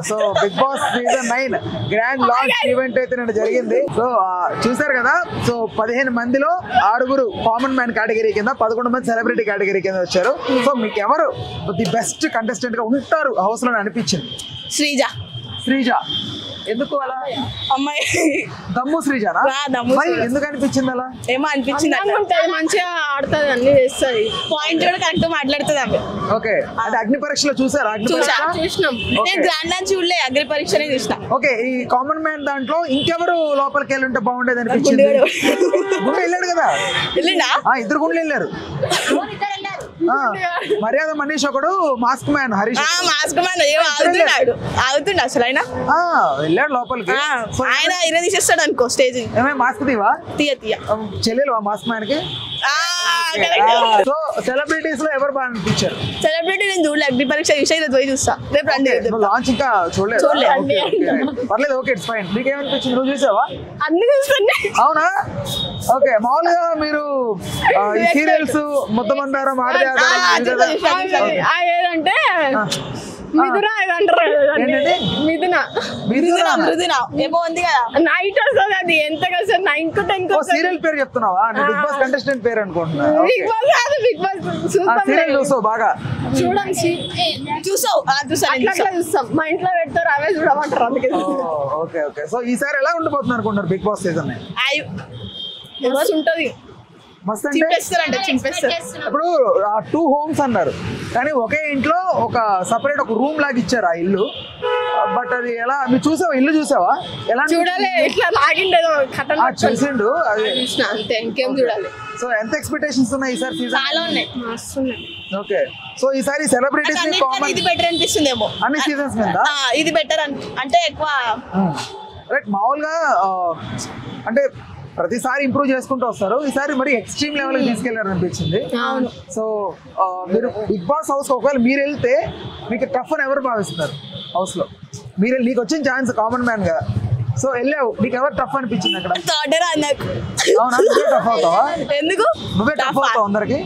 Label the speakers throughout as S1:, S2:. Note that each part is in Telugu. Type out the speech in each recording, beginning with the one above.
S1: So Bigg Boss season 9 grand launch event అయితే నిన్న జరిగింది. సో చూసారు కదా. సో 15 మందిలో 6 కామన్ మ్యాన్ కేటగిరీ కింద, 11 మంది సెలబ్రిటీ కేటగిరీ కింద వచ్చారు. సో మీకు ఎవరు ది బెస్ట్ కంటెస్టెంట్ గా ఉంటారు హౌస్ లో అనిపించింది? శ్రీజ. ఎందుకు అలా?
S2: అమ్మాయి
S1: దమ్ము శ్రీజానా? ఎందుకు అనిపించింది అలా?
S2: ఏమో అనిపించింది, మంచిగా ఆడుతుంది, అన్ని చేస్తుంది, పాయింట్ కూడా కరెక్ట్ మాట్లాడుతుంది ఆమె.
S1: ఓకే, అంటే అగ్ని పరీక్షలో చూసారా?
S2: చూసినాం. నేను గ్రాండ్ డాన్స్ చూడలే, అగ్ని పరీక్షనే చూసిన.
S1: ఓకే, ఈ కామన్ మ్యాన్ దాంట్లో ఇంకెవరు లోపలికి వెళ్ళి ఉంటే బాగుండేది అనిపించింది? గుండె వెళ్ళాడు కదా?
S2: వెళ్ళిండా?
S1: 2 గుండెలు వెళ్ళారు. మర్యాద మనీష్ ఒకడు, mask man Harish.
S2: Mask man ఆగుతుండే అసలు ఆయన
S1: వెళ్ళాడు లోపలికి.
S2: ఆయన తీసేస్తాడు అనుకో స్టేజ్.
S1: ఏమే మాస్క్ తీవా?
S2: తీయ
S1: చెల్లెలు మాస్క్ మ్యాన్ కి. సో సెలబ్రిటీస్ లో ఎవరు బాగా అనిపించారు?
S2: సెలబ్రిటీ నేను చూడలే, అగ్ని పరీక్ష విషయం పోయి చూస్తా. రేపు రండి.
S1: లాంచ్ ఇంకా చూడలేదు. పర్లేదు, ఓకే, ఇట్స్ ఫైన్. నీకేమనిపించింది? నువ్వు చూసావా?
S2: అన్ని చూస్తాను.
S1: అవునా? ఓకే, మామూలుగా మీరు ఈ సీరియల్స్ ముద్దమందారం ఆడదే
S2: ఏదంటే మిథున ఏమో ఉంది కదా, నైట్ వస్తుంది. అది ఎంత కదా 9 కు 10 కు.
S1: సీరియల్ పేరు చెప్తున్నావా? బిగ్ బాస్ కంటెస్టెంట్ పేరు అనుకుంటున్నా.
S2: బిగ్ బాస్ కాదు, బిగ్ బాస్
S1: సీరియల్ చూస్తావు బాగా?
S2: చూడండి, చూస్తాం. మా ఇంట్లో పెడతారు, అవే చూడమంటారు. అందుకే
S1: ఓకే ఓకే. సో ఈసారి ఎలా ఉండిపోతున్నారు అనుకుంటున్నారు బిగ్ బాస్ సీజన్?
S2: ఉంటది,
S1: ఇప్పుడు 2 homes అన్నారు, కానీ ఒకే ఇంట్లో ఒక సపరేట్ ఒక రూమ్ లాగా ఇచ్చారు ఆ ఇల్లు. బట్ అది ఎలా? మీరు చూసావా? ఇల్లు చూసావా? ఎలా?
S2: చూడాలి, ఇట్లా లాగిండేదో
S1: చూసిండు అది.
S2: అంతే, ఇంకేం చూడాలి.
S1: సో ఎంత ఎక్స్పెక్టేషన్స్ ఉన్నాయి ఈసారి సీజన్?
S2: చాలా ఉన్నాయి.
S1: ఓకే, సో ఈసారి సెలబ్రిటీస్
S2: ఇది బెటర్ అనిపిస్తుందేమో
S1: అన్ని సీజన్స్ మీద.
S2: ఇది బెటర్ అంటే ఎక్కువ
S1: రైట్. మామూలుగా అంటే ప్రతిసారి ఇంప్రూవ్ చేసుకుంటూ వస్తారు, ఈసారి మరి ఎక్స్ట్రీమ్ లెవెల్ కి తీసుకెళ్లారు అనిపించింది. సో మీరు బిగ్ బాస్ హౌస్ ఒకవేళ మీరు వెళ్తే మీకు టఫ్ అని ఎవరు భావిస్తున్నారు హౌస్ లో? మీరు నీకు వచ్చిన ఛాన్స్ కామన్ మ్యాన్ గా, సో వెళ్ళావు, నీకు ఎవరు టఫ్ అనిపించింది అక్కడ? అవునా? నువ్వే టఫ్ అవుతావా?
S2: ఎందుకు?
S1: నువ్వే టఫ్ అవుతావు అందరికి?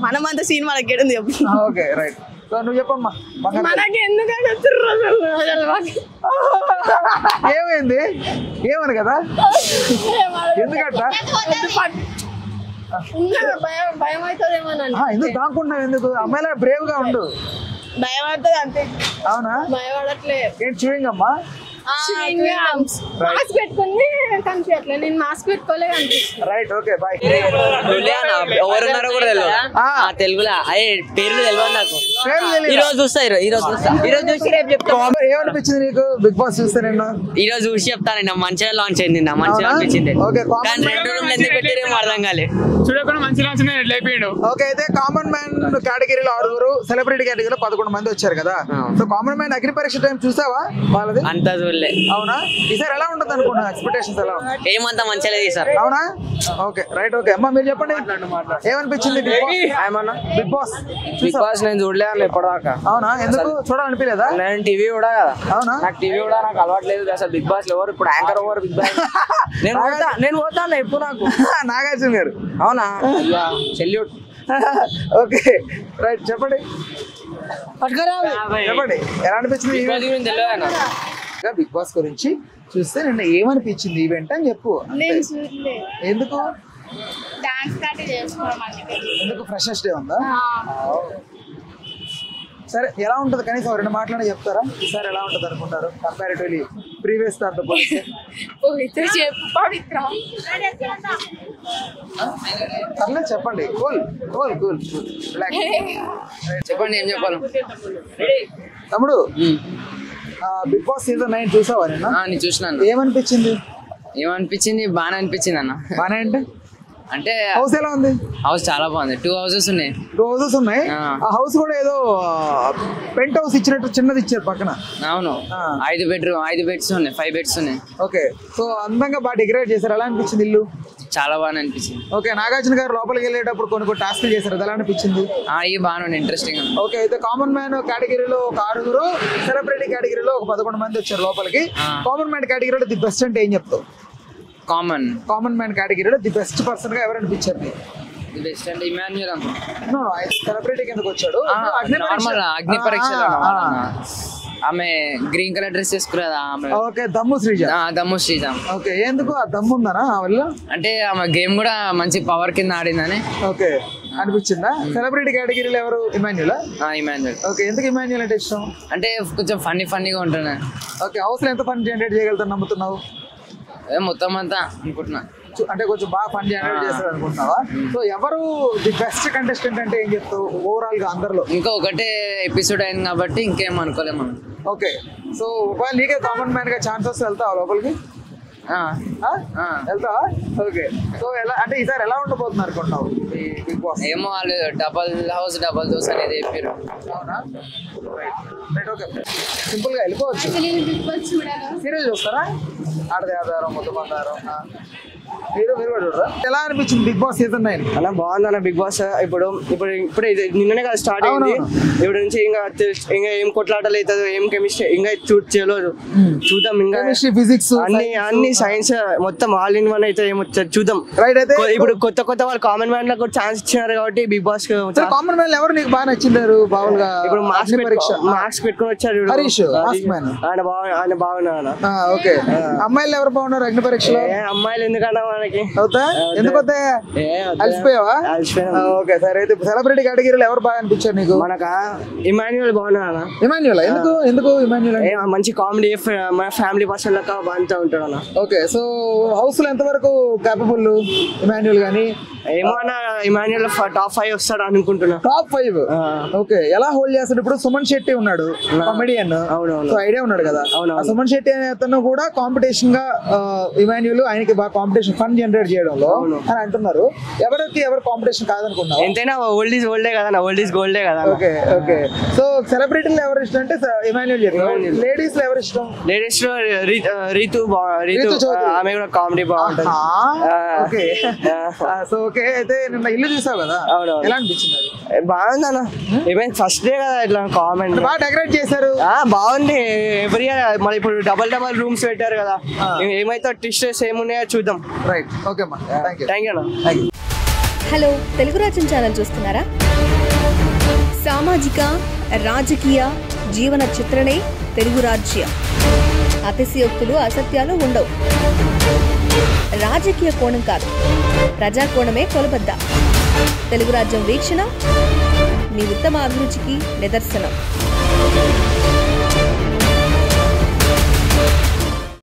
S2: మనం అంత సీన్ మనకి ఎడుంది.
S1: Okay, right. సో నువ్వు చెప్పమ్మా. ఏమైంది? ఏమని కదా? ఎందుకట్ట?
S2: భయం అవుతుందేమో.
S1: ఎందుకు దాక్కుంటున్నావు? ఎందుకు? అమ్మాయిలా బ్రేవ్ గా ఉండు.
S2: భయం అవుతుంది అంతే.
S1: అవునా?
S2: భయపడట్లే.
S1: ఏంటి చూయింగ్ అమ్మా?
S2: మాస్క్ పెట్టుకుని కనిపించట్లేదు. నేను మాస్క్ పెట్టుకోలే కనిపిస్తుంది.
S1: Right, okay, bye.
S3: ఎవరున్నారో కూడా తెలియదు తెలుగులో. అదే పేర్లు తెలియదు నాకు. ఈ రోజు చూసి రేపు చెప్తాను.
S1: ఏమనిపించింది నీకు బిగ్ బాస్ చూస్తే? నిన్న
S3: ఈ రోజు చూసి చెప్తాను. మంచిగా లాంచ్ అయింది, మంచిగా అనిపించింది. కానీ 2 రూమ్లు ఎందుకు పెట్టారేమో అర్థం కాలేదు.
S4: చూడకుండా మంచి లాంచ్ లేపాడు.
S1: ఓకే, అయితే కామన్ మ్యాన్ కేటగిరీలో 6, సెలబ్రిటీ కేటగిరీలో 11 మంది వచ్చారు కదా. సో కామన్ మ్యాన్ అగ్ని పరీక్ష టైం చూసావా వాళ్ళది?
S3: అంతా చూడలే.
S1: అవునా? ఈసారి ఎలా ఉంటుంది అనుకున్నా? ఎక్స్పెక్టేషన్స్ ఎలా?
S3: ఏమంతా మంచిగా లేదు సార్.
S1: అవునా? Okay, right, okay. అమ్మా మీరు చెప్పండి, ఏమనిపించింది బిగ్ బాస్?
S5: బిగ్ బాస్ నేను చూడలేదు ఎప్పటిదాకా.
S1: అవునా? ఎందుకు చూడాలనిపించలేదా?
S5: నేను టీవీ కూడా కదా.
S1: అవునా?
S5: నాకు టీవీ కూడా నాకు అలవాట్లేదు అసలు. బిగ్ బాస్ ఎవరు ఇప్పుడు యాంకర్ ఎవరు బిగ్ బాస్? నేను పోతాను ఎప్పుడు. నాకు
S1: నాగార్జున గారు.
S5: అవునా? సెల్యూట్.
S1: ఓకే, రైట్, చెప్పండి చెప్పండి ఎలా అనిపించింది బిగ్ బాస్ గురించి చూస్తే? నిన్న ఏమనిపించింది ఈవెంట్ అని చెప్పు. ఎందుకు? ఎందుకు? ఫ్రెషర్స్ డే ఉందా? సరే, ఎలా ఉంటుంది కనీసం 2 మాటలు చెప్తారా? ఈసారి ఎలా ఉంటుంది అనుకుంటారు కంపారిటివ్లీ ప్రీవియస్ దాంతో పోలిస్తే? పర్లేదు, చెప్పండి. కూల్ కూల్ కూల్
S5: చెప్పండి, ఏం చెప్పాలి
S1: తమ్ముడు? బిగ్ బాస్ సీజన్ 9 చూసావా? నేను
S5: చూసినాను.
S1: ఏమనిపించింది?
S5: బాగానే అనిపించింది అన్న.
S1: బానే
S5: అంటే
S1: హౌస్ ఎలా ఉంది?
S5: హౌస్ చాలా బాగుంది. 2 houses ఉన్నాయి.
S1: 2 houses ఉన్నాయి. ఆ హౌస్ కూడా ఏదో పెంట్ హౌస్ ఇచ్చినట్టు చిన్నది ఇచ్చారు పక్కన.
S5: అవును, 5 బెడ్స్ ఉన్నాయి, 5 beds ఉన్నాయి.
S1: ఓకే, సో అందంగా బాగా డెకరేట్ చేశారు. ఎలా అనిపించింది ఇల్లు?
S5: చాలా బాగా అనిపించింది.
S1: ఓకే, నాగార్జున గారు లోపలికి వెళ్ళేటప్పుడు కొన్ని టాస్క్లు చేశారు, ఎలా అనిపించింది?
S5: ఇవి బాగానే ఇంట్రెస్టింగ్.
S1: ఓకే, అయితే కామన్ మ్యాన్ కేటగిరీలో ఒక 6, సెలబ్రిటీ కేటగిరీలో ఒక 11 మంది వచ్చారు లోపలికి. కామన్ మ్యాన్ కేటగిరీలో ది బెస్ట్ అంటే ఏం చెప్తావు? కామన్ మ్యాన్ కేటగిరీలో ది బెస్ట్ పర్సన్ గా ఎవరు అనిపించారు?
S5: ఇమాన్యుయల్
S1: సెలబ్రిటీ కిందకు వచ్చాడు.
S5: అగ్ని పరీక్ష ఆమె గ్రీన్ కలర్ డ్రెస్ వేసుకురా ఆమె.
S1: ఓకే, దమ్ము శ్రీజ.
S5: దమ్ము శ్రీజ.
S1: ఓకే, ఎందుకు ఆ దమ్ము ఉందనా వాళ్ళు?
S5: అంటే ఆమె గేమ్ కూడా మంచి పవర్ కింద ఆడిందని.
S1: ఓకే, అనిపించిందా? సెలబ్రిటీ కేటగిరీలో ఎవరు? ఇమాన్యుల్.
S5: ఇమాన్యుల్.
S1: ఓకే, ఎందుకు ఇమాన్యుల్ అంటే ఇష్టం?
S5: అంటే కొంచెం ఫన్నీగా ఉంటుంది.
S1: ఓకే, హౌస్ లో ఎంత ఫన్ జనరేట్ చేయగలుగుతాను నమ్ముతున్నావు?
S5: మొత్తం అంతా అనుకుంటున్నా.
S1: అంటే కొంచెం బాగా ఫన్ జనరేట్ చేస్తారు అనుకుంటున్నావా? సో ఎవరు ది బెస్ట్ కంటెస్టెంట్ అంటే ఏం చెప్తావు ఓవరాల్ గా అందరిలో?
S5: ఇంకా ఒకటే ఎపిసోడ్ అయింది కాబట్టి ఇంకేం అనుకోలేము మనం. ఓకే,
S1: సో ఒకవేళ నీకే కామన్ మ్యాన్ గా ఛాన్సెస్ వెళ్తావా లోపలికి? వెళ్తావా? ఓకే, సో ఎలా అంటే ఈసారి ఎలా ఉండబోతుంది అనుకుంటున్నావు ఈ బిగ్ బాస్?
S5: ఏమో వాళ్ళు డబల్ హౌస్ డబల్ దోస్ అనేది చెప్పారు.
S1: అవునా? ఓకే, సింపుల్ గా వెళ్ళిపోవచ్చు. సీరియల్ చూస్తారా? ఆడదే ఆధారం మొత్తం ఆధారం. మీరు కూడా చూడరా? ఎలా అనిపించింది బిగ్ బాస్ సీజన్ 9?
S6: అలా బాగుంది అన్న బిగ్ బాస్. ఇప్పుడు నిన్ననే కదా స్టార్ట్ అయింది. ఇప్పుడు నుంచి ఇంకా ఏం కొట్లాటలు అవుతుందో, ఏం కెమిస్ట్రీ ఇంకా చూద్దాం. ఇంకా
S1: ఫిజిక్స్
S6: అన్ని సైన్స్ మొత్తం ఆల్ ఇన్ వన్ అయితే ఏమో చూద్దాం.
S1: రైట్, అయితే
S6: ఇప్పుడు కొత్త వాళ్ళు కామన్ మ్యాన్ లకు ఛాన్స్ ఇచ్చినారు కాబట్టి బిగ్ బాస్
S1: కామన్ మ్యాన్ ఎవరు నీకు బాగా నచ్చిందారు? బాగుంగా
S6: ఇప్పుడు మార్క్స్ పెట్టుకుని వచ్చారు
S1: హరీష్.
S6: ఆయన బాగున్నారు.
S1: ఓకే, అమ్మాయిలు ఎవరు బాగున్నారు అగ్ని పరీక్షలో?
S6: అమ్మాయిలు ఎందుకన్నా మనకి
S1: అవుతా? ఎందుకు అలసిపోయావా? ఓకే, సరే. అయితే సెలబ్రిటీ కేటగిరీలో ఎవరు బాగా అనిపించారు నీకు?
S6: మనకా ఇమాన్యుల్ బాగున్నాడు.
S1: ఇమాన్యుల్ ఎందుకు ఇమాన్యుల్?
S6: మంచి కామెడీ, మన ఫ్యామిలీ పర్సన్ లెక్క బాగుంటూ ఉంటాడు అన్న.
S1: ఓకే, సో హౌస్ లో ఎంత వరకు కేపబుల్ ఇమాన్యుల్ గానీ?
S6: ఏమో అన్న, ఇమాన్యుల్ టాప్ 5 వస్తాడు అనుకుంటున్నా.
S1: టాప్ 5? ఓకే, ఎలా హోల్డ్ చేస్తాడు? ఇప్పుడు సుమన్ శెట్టి ఉన్నాడు, కామెడియన్. సో ఐడియా ఉన్నాడు కదా. సుమన్ శెట్టి అనే అతను కూడా కాంపిటీషన్ గా ఇమాన్యుల్ ఆయనకి బాగా కాంపిటీషన్ ఫన్ జనరేట్ చేయడంలో అని అంటున్నారు. ఎవరు కాంపిటీషన్ కాదనుకున్నారు?
S6: ఎంతైనా ఓల్డ్ ఈజ్ ఓల్డే కదా, ఓల్డ్ ఈజ్ గోల్డే కదా.
S1: ఓకే, సో సెలబ్రిటీలు ఎవరు ఇష్టం అంటే ఇమాన్యుల్ చెప్పారు. లేడీస్ లో ఎవరు ఇష్టం?
S6: లేడీస్ లో రీతు ఆమె కూడా కామెడీ బాగుంటుంది.
S1: ఓకే, సో ఓకే, అయితే నిన్న ఇల్లు చూసావు కదా, ఎలా అనిపించింది?
S6: బాగుంది అన్న. ఏమైనా ఫస్ట్ డే కదా, ఇట్లా కామెంట్
S1: బాగా డెకరేట్ చేశారు.
S6: బాగుంది. ఎవ్రీ మళ్ళీ ఇప్పుడు డబల్ రూమ్స్ పెట్టారు కదా, ఏమైతే ట్విస్టర్స్ ఏమున్నాయో చూద్దాం.
S1: రైట్, ఓకే అమ్మా,
S6: థ్యాంక్ యూ అన్న.
S7: హలో, తెలుగు రాజ్యం ఛానల్ చూస్తున్నారా? సామాజిక రాజకీయ జీవన చిత్రణే తెలుగు రాజ్యం. అతిశయోక్తులు అసత్యాలు ఉండవు. రాజకీయ కోణం కాదు, ప్రజా కోణమే కొలబద్ద. తెలుగు రాజ్యం వీక్షణ మీ ఉత్తమ అభిరుచికి నిదర్శనం.